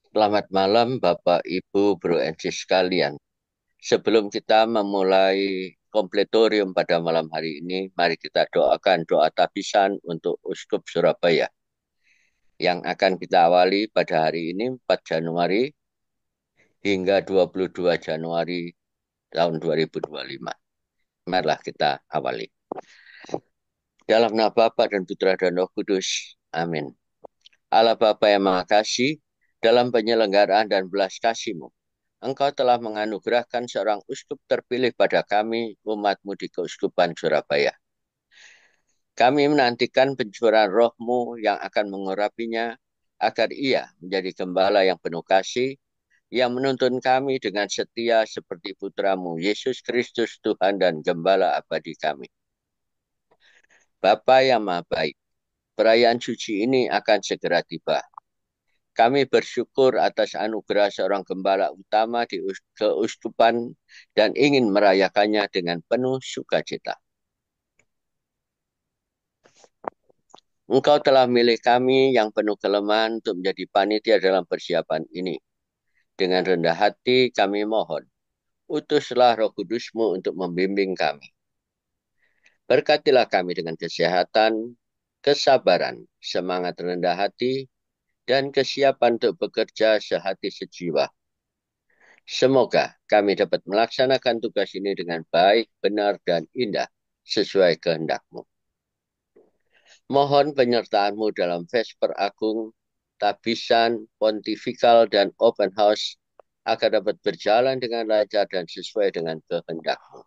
Selamat malam Bapak, Ibu, Bro and Sis sekalian. Sebelum kita memulai kompletorium pada malam hari ini, mari kita doakan doa tabisan untuk Uskup Surabaya yang akan kita awali pada hari ini 4 Januari hingga 22 Januari tahun 2025. Marilah kita awali. Dalam nama Bapa dan Putra dan Roh Kudus. Amin. Allah Bapa yang Maha Kasih, dalam penyelenggaraan dan belas kasih-Mu, Engkau telah menganugerahkan seorang uskup terpilih pada kami, umat-Mu di Keuskupan Surabaya. Kami menantikan pencurahan roh-Mu yang akan mengurapinya, agar ia menjadi gembala yang penuh kasih, yang menuntun kami dengan setia seperti putra-Mu, Yesus Kristus Tuhan dan Gembala abadi kami. Bapa yang Maha Baik, perayaan suci ini akan segera tiba. Kami bersyukur atas anugerah seorang gembala utama di keuskupan dan ingin merayakannya dengan penuh sukacita. Engkau telah milih kami yang penuh kelemahan untuk menjadi panitia dalam persiapan ini. Dengan rendah hati kami mohon, utuslah Roh Kudus-Mu untuk membimbing kami. Berkatilah kami dengan kesehatan, kesabaran, semangat rendah hati, dan kesiapan untuk bekerja sehati sejiwa. Semoga kami dapat melaksanakan tugas ini dengan baik, benar, dan indah sesuai kehendak-Mu. Mohon penyertaan-Mu dalam Vesper Agung, Tabisan, Pontifikal, dan Open House agar dapat berjalan dengan lancar dan sesuai dengan kehendak-Mu.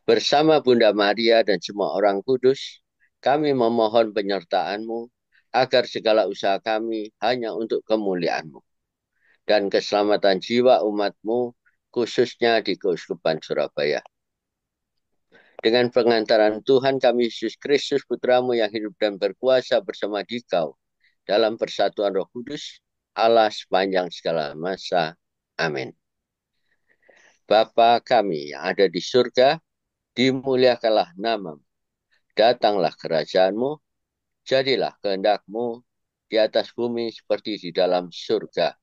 Bersama Bunda Maria dan semua orang kudus, kami memohon penyertaan-Mu agar segala usaha kami hanya untuk kemuliaan-Mu dan keselamatan jiwa umat-Mu, khususnya di Keuskupan Surabaya. Dengan pengantaran Tuhan kami Yesus Kristus, Putra-Mu yang hidup dan berkuasa bersama Dikau, dalam persatuan Roh Kudus, Allah sepanjang segala masa. Amin. Bapa kami yang ada di surga, dimuliakanlah nama-Mu. Datanglah kerajaan-Mu, jadilah kehendak-Mu di atas bumi seperti di dalam surga.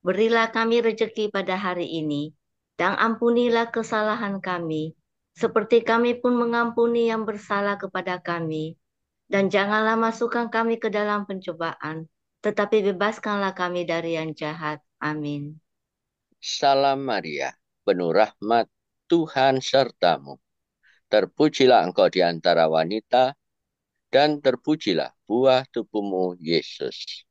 Berilah kami rejeki pada hari ini, dan ampunilah kesalahan kami, seperti kami pun mengampuni yang bersalah kepada kami. Dan janganlah masukkan kami ke dalam pencobaan, tetapi bebaskanlah kami dari yang jahat. Amin. Salam Maria, penuh rahmat, Tuhan serta-Mu. Terpujilah engkau di antara wanita, dan terpujilah buah tubuhmu, Yesus.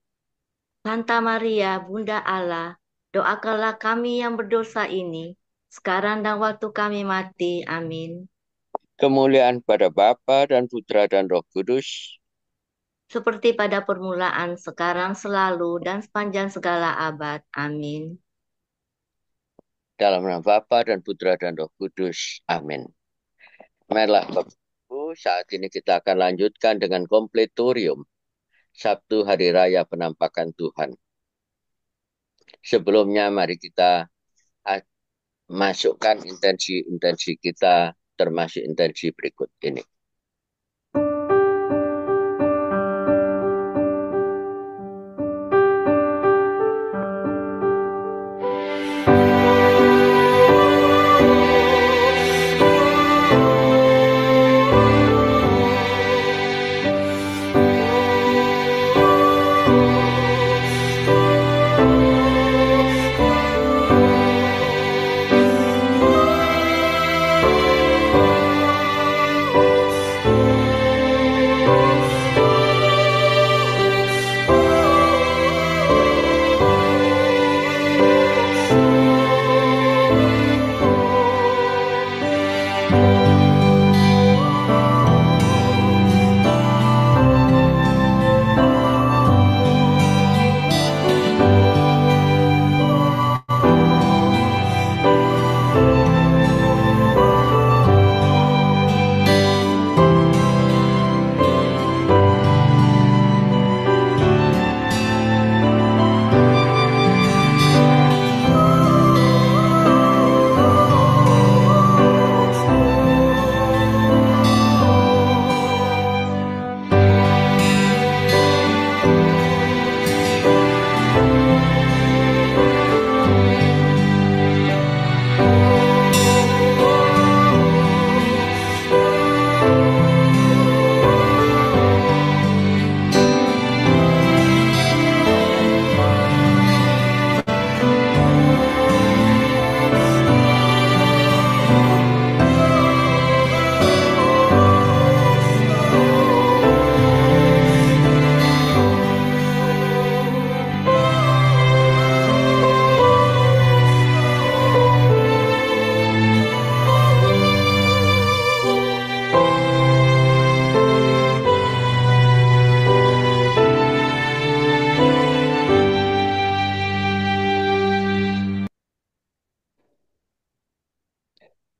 Santa Maria, Bunda Allah, doakanlah kami yang berdosa ini, sekarang dan waktu kami mati. Amin. Kemuliaan pada Bapa dan Putra dan Roh Kudus, Seperti pada permulaan, sekarang, selalu, dan sepanjang segala abad. Amin. dalam nama Bapa dan Putra dan Roh Kudus. Amin. Marilah Bapak Ibu, saat ini kita akan lanjutkan dengan kompletorium Sabtu Hari Raya Penampakan Tuhan. Sebelumnya mari kita masukkan intensi-intensi kita, termasuk intensi berikut ini.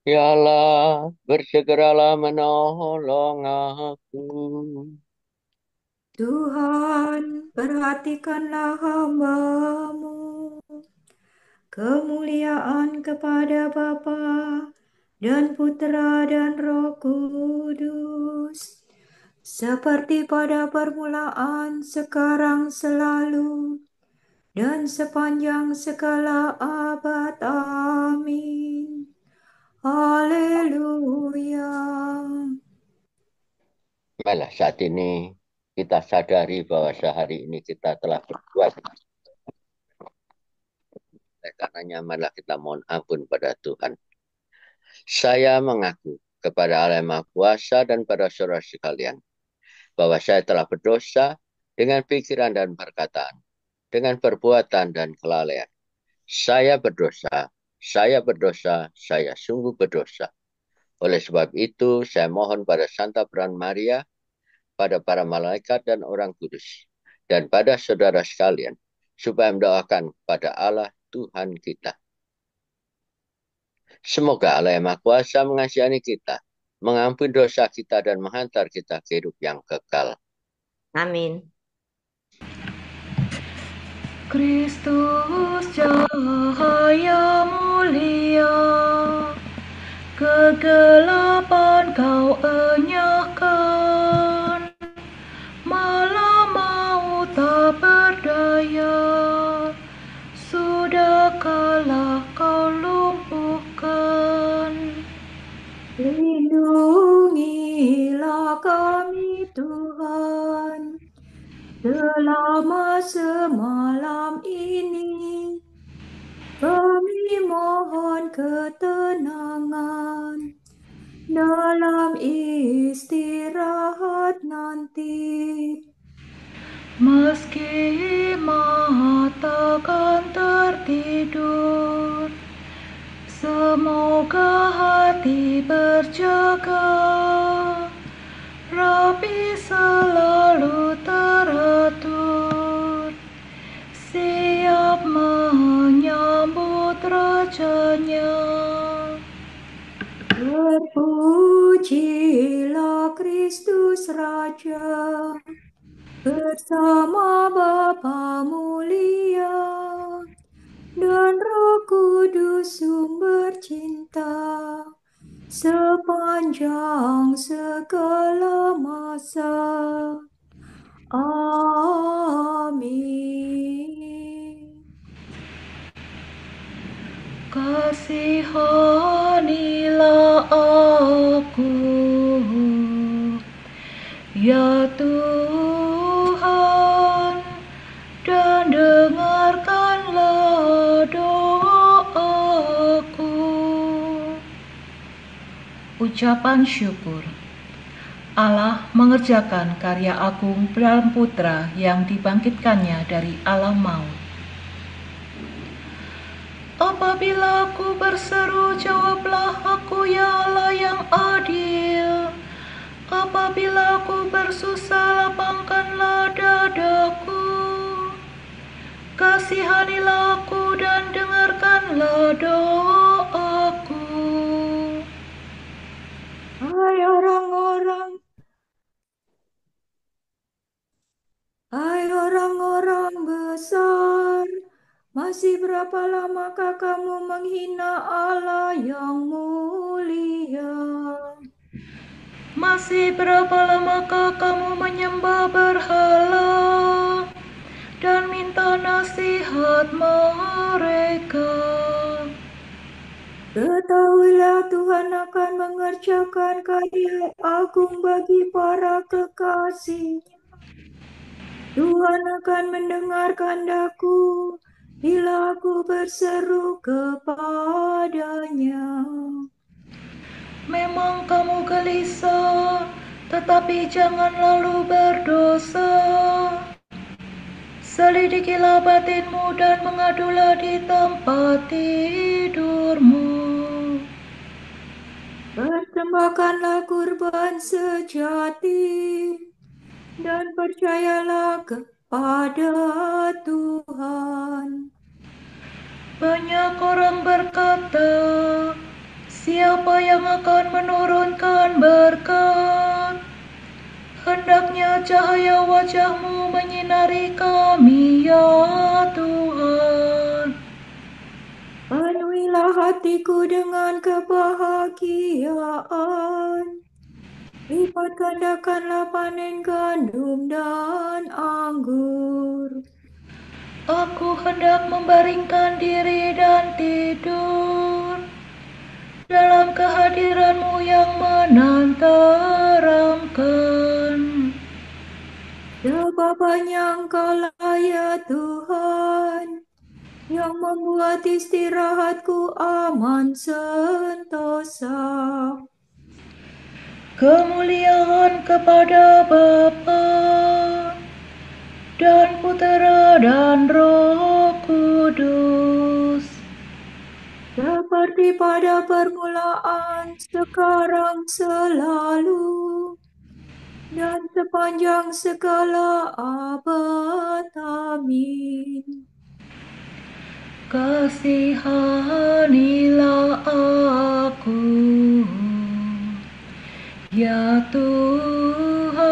Ya Allah, bersegeralah menolong aku. Tuhan, perhatikanlah hamba-Mu. Kemuliaan kepada Bapa dan Putra dan Roh Kudus, seperti pada permulaan, sekarang, selalu, dan sepanjang segala abad. Amin. Haleluya. Malah saat ini kita sadari bahwa sehari ini kita telah berbuat. Oleh karenanya malah kita mohon ampun pada Tuhan. Saya mengaku kepada Allah yang Maha Kuasa dan pada saudara sekalian bahwa saya telah berdosa dengan pikiran dan perkataan, dengan perbuatan dan kelalaian. Saya berdosa, saya sungguh berdosa. Oleh sebab itu, saya mohon pada Santa Peran Maria, pada para malaikat dan orang kudus, dan pada saudara sekalian, supaya mendoakan pada Allah Tuhan kita. Semoga Allah yang Maha Kuasa mengasihani kita, mengampuni dosa kita, dan menghantar kita ke hidup yang kekal. Amin. Kristus cahaya mulia, kegelapan kau enyahkan, malam maut tak berdaya, sudah kalah kau lumpuhkan. Lindungilah kami Tuhan, selama semalam ini. Kami mohon ketenangan dalam istirahat nanti. Meski mata kan tertidur, semoga hati berjaga, rapi selalu teratur, siap menyambut rajanya. Terpujilah Kristus Raja, bersama Bapa mulia dan Roh Kudus sumber cinta, sepanjang segala masa. Amin. Kasihanilah aku, ya Tuhan, dan dengarkanlah doaku. Ucapan syukur. Allah mengerjakan karya agung dalam Putra yang dibangkitkannya dari alam maut. Apabila aku berseru, jawablah aku, ya Allah yang adil. Apabila aku bersusah, lapangkanlah dadaku. Kasihanilah aku dan dengarkanlah doaku. Hai orang-orang besar, masih berapa lamakah kamu menghina Allah yang mulia? Masih berapa lamakah kamu menyembah berhala dan minta nasihat mereka? Ketahuilah Tuhan akan mengerjakan karya agung bagi para kekasih. Tuhan akan mendengarkan daku bila aku berseru kepadanya. Memang kamu gelisah, tetapi jangan lalu berdosa. Selidikilah batinmu dan mengadulah di tempat tidurmu. Persembahkanlah kurban sejati dan percayalah kepada Tuhan. Banyak orang berkata, Siapa yang akan menurunkan berkat? Hendaknya cahaya wajah-Mu menyinari kami, ya Tuhan. Penuhilah hatiku dengan kebahagiaan. Lipat gandakanlah panen gandum dan anggur. Aku hendak membaringkan diri dan tidur dalam kehadiran-Mu yang menenteramkan. Sebab hanya Engkau-lah ya Tuhan, yang membuat istirahatku aman sentosa. Kemuliaan kepada Bapa dan Putera dan Roh Kudus, seperti pada permulaan, sekarang, selalu, dan sepanjang segala abad. Amin. Kasihanilah aku, ya Tuhan,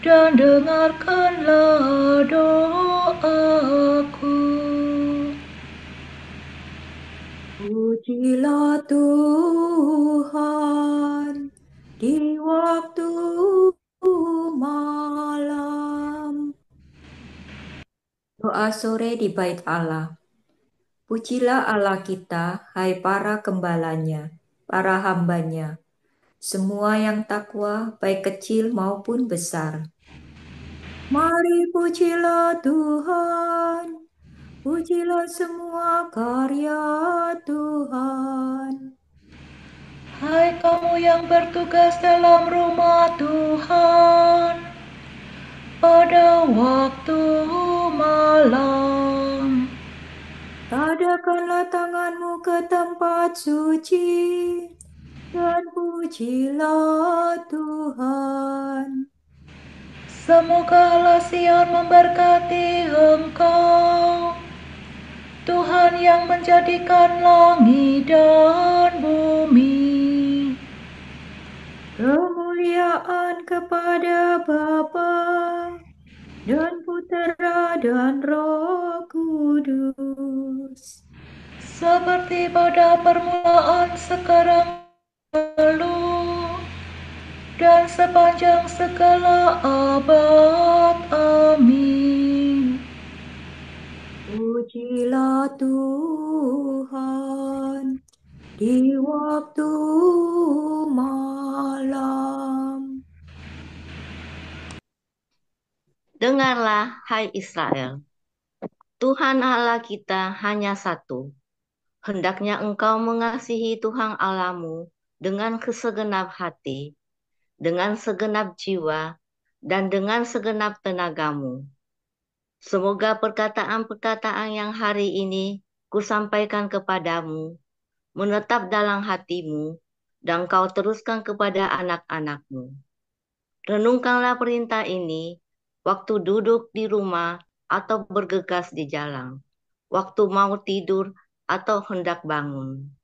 dan dengarkanlah doaku. Pujilah Tuhan di waktu malam. Doa sore di Bait Allah. Pujilah Allah kita, hai para gembalanya, para hambanya, semua yang takwa, baik kecil maupun besar. Mari pujilah Tuhan, pujilah semua karya Tuhan. Hai kamu yang bertugas dalam rumah Tuhan, pada waktu malam, tadakanlah tanganmu ke tempat suci, dan pujilah Tuhan. Semoga Allah Sion memberkati engkau, Tuhan yang menjadikan langit dan bumi. Kemuliaan kepada Bapa dan Putera dan Roh Kudus, seperti pada permulaan, sekarang, lalu, dan sepanjang segala abad. Amin. Pujilah Tuhan di waktu malam. Dengarlah, hai Israel, Tuhan Allah kita hanya satu. Hendaknya engkau mengasihi Tuhan Allahmu dengan segenap hati, dengan segenap jiwa, dan dengan segenap tenagamu. Semoga perkataan-perkataan yang hari ini kusampaikan kepadamu menetap dalam hatimu, dan kau teruskan kepada anak-anakmu. Renungkanlah perintah ini waktu duduk di rumah atau bergegas di jalan, waktu mau tidur atau hendak bangun.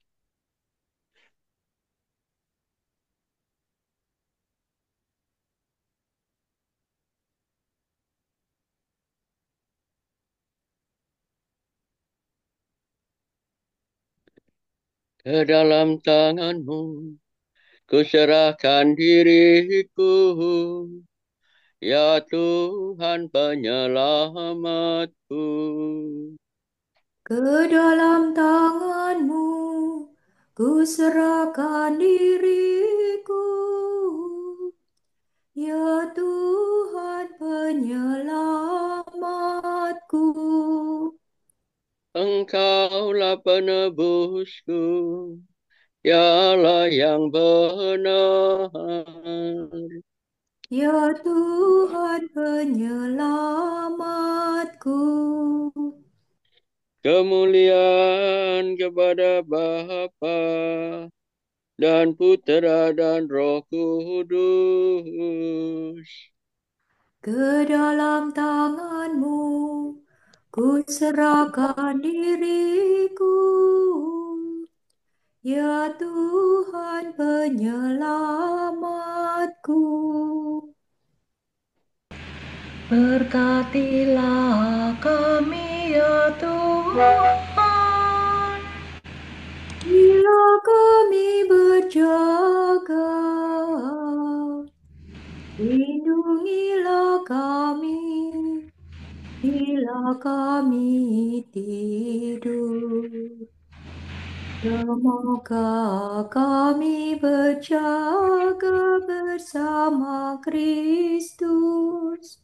Ke dalam tangan-Mu ku serahkan diriku, ya Tuhan penyelamatku. Ke dalam tangan-Mu ku serahkan diriku, ya Tuhan penyelamatku. Engkaulah penebusku, ya Allah yang benar. Ya Tuhan penyelamatku. Kemuliaan kepada Bapa dan Putera dan Roh Kudus. Ke dalam tangan-Mu ku serahkan diriku, Ya Tuhan penyelamatku. Berkatilah kami ya Tuhan. Bila kami berjaga, lindungilah kami. Bila kami tidur, semoga kami berjaga bersama Kristus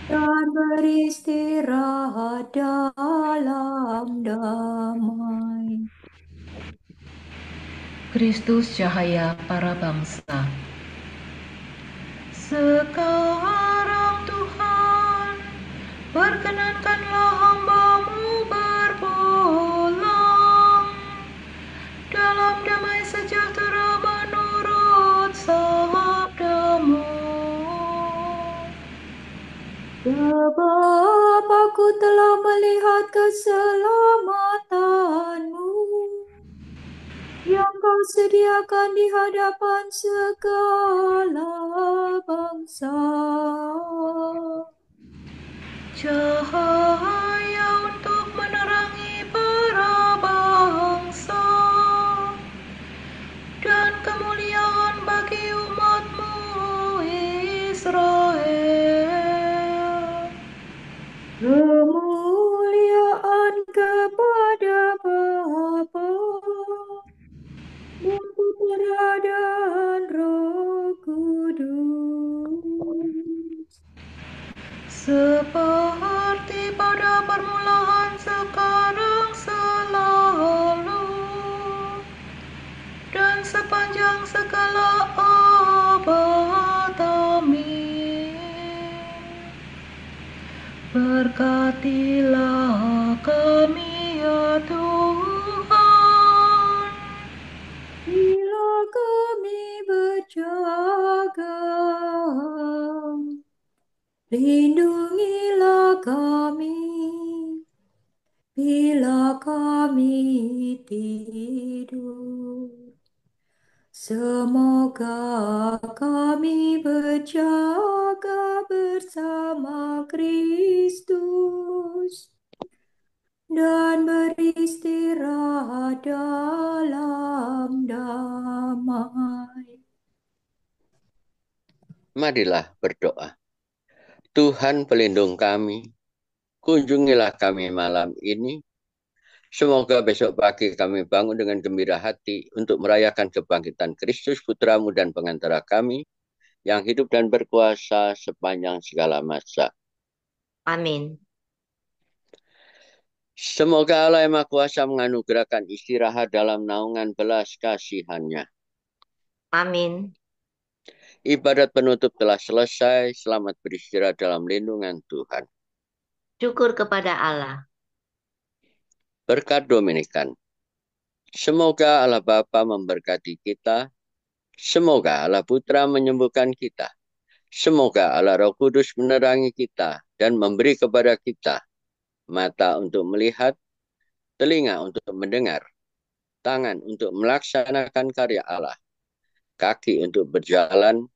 dan beristirahat dalam damai. Kristus cahaya para bangsa. Sekarang Tuhan, perkenankanlah hamba-Mu berpulang dalam damai sejahtera menurut sabda-Mu. Sebab aku telah melihat keselamatan-Mu yang Kau sediakan di hadapan segala bangsa. Cahaya untuk menerangi para bangsa dan kemuliaan bagi umat-Mu Israel. Kemuliaan kepada Bapa dan Putera dan Roh Kudus. Seperti pada permulaan, sekarang, selalu, dan sepanjang segala abad. Amin. Berkatilah kami ya Tuhan. Bila kami berjaga, lindungilah kami. Bila kami tidur, semoga kami berjaga bersama Kristus dan beristirahat dalam damai. Marilah berdoa. Tuhan pelindung kami, kunjungilah kami malam ini. Semoga besok pagi kami bangun dengan gembira hati untuk merayakan kebangkitan Kristus Putramu dan pengantara kami, yang hidup dan berkuasa sepanjang segala masa. Amin. Semoga Allah yang Maha Kuasa menganugerahkan istirahat dalam naungan belas kasihan-Nya. Amin. Ibadat penutup telah selesai. Selamat beristirahat dalam lindungan Tuhan. Syukur kepada Allah. Berkat Dominikan. Semoga Allah Bapa memberkati kita. Semoga Allah Putra menyembuhkan kita. Semoga Allah Roh Kudus menerangi kita dan memberi kepada kita mata untuk melihat, telinga untuk mendengar, tangan untuk melaksanakan karya Allah, kaki untuk berjalan,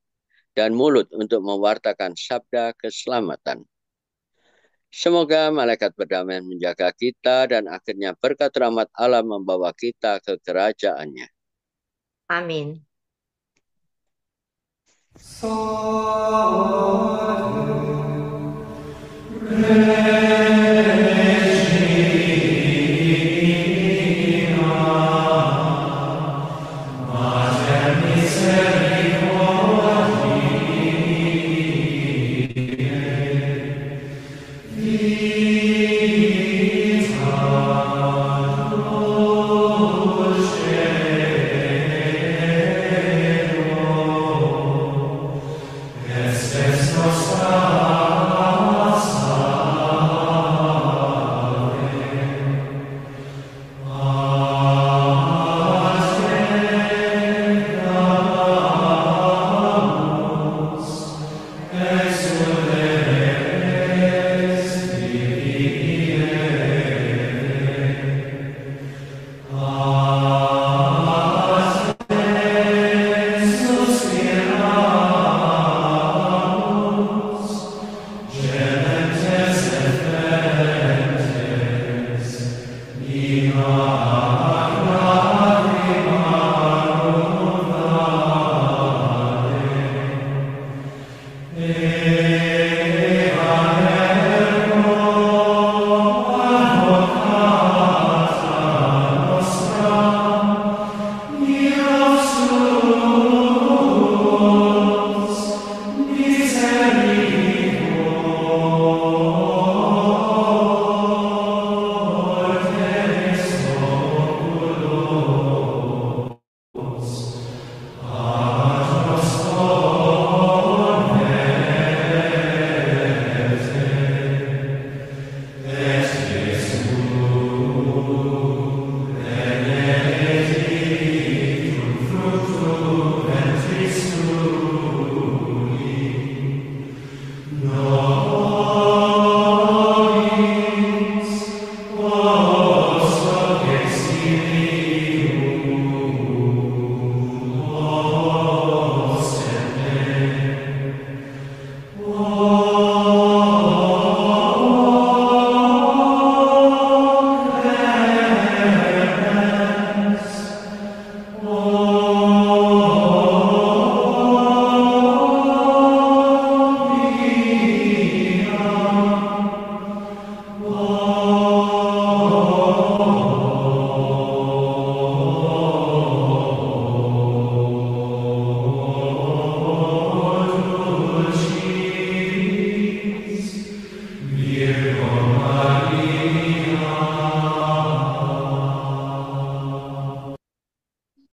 dan mulut untuk mewartakan sabda keselamatan. Semoga malaikat berdamaian menjaga kita dan akhirnya berkat rahmat Allah membawa kita ke kerajaan-Nya. Amin. So